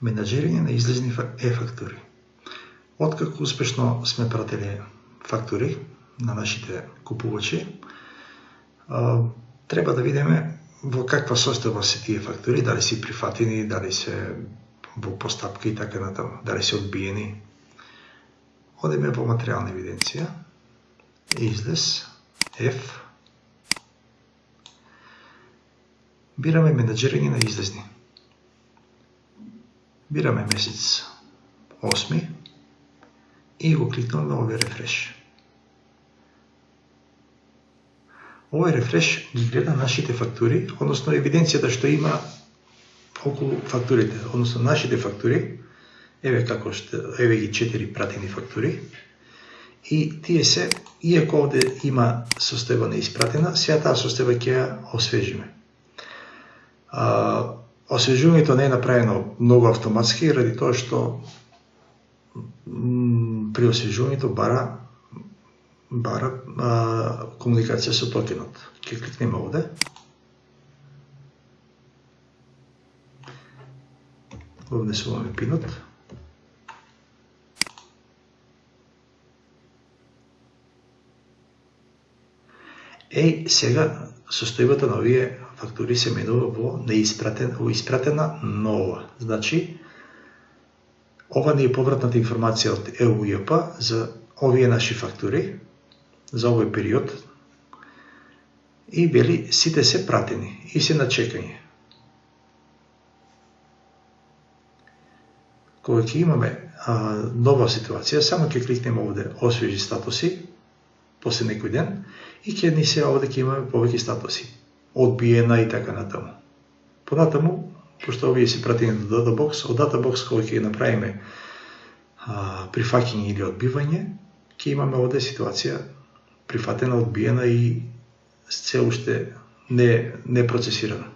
Менаџирање на излезни e-фактури. Откако успешно сме пратили фактури на нашите купувачи, треба да видиме во каква состојба се тие фактури, дали се прифатени, дали се во постапка и така натаму, дали се одбиени. Одиме во материјална евиденција, излез, F, бираме менаџирање на излезни. Бираме месец 8 и го кликнуваме на овој рефреш. Овој рефреш ги гледа нашите фактури, односно евиденцијата што има околу фактурите, односно нашите фактури, еве ги 4 пратени фактури, и тие се, иако овде има состојба неиспратена, сега таа состојба ќе ја освежиме. Освежувањето не е направено многу автоматски, ради тоа што при освежувањето бара комуникација со токенот. Ќе кликнеме овде. Внесуваме пинот. Сега состојбата на овие фактури се менува во испратена нова. Значи, ова не е повратната информација од ЕУЈП за овие наши фактури, за овој период, и вели сите се пратени и се на чекање. Кога ќе имаме нова ситуација, само ќе кликнеме овде освежи статуси, после некој ден, и ќе ни се овде ќе имаме повеќе статуси, одбиена и така натаму. Понатаму, пошто овие се пратени до Databox, од Databox кога ќе направиме прифаќање или одбивање, ќе имаме овде ситуација прифатена, одбиена и се уште не процесирана.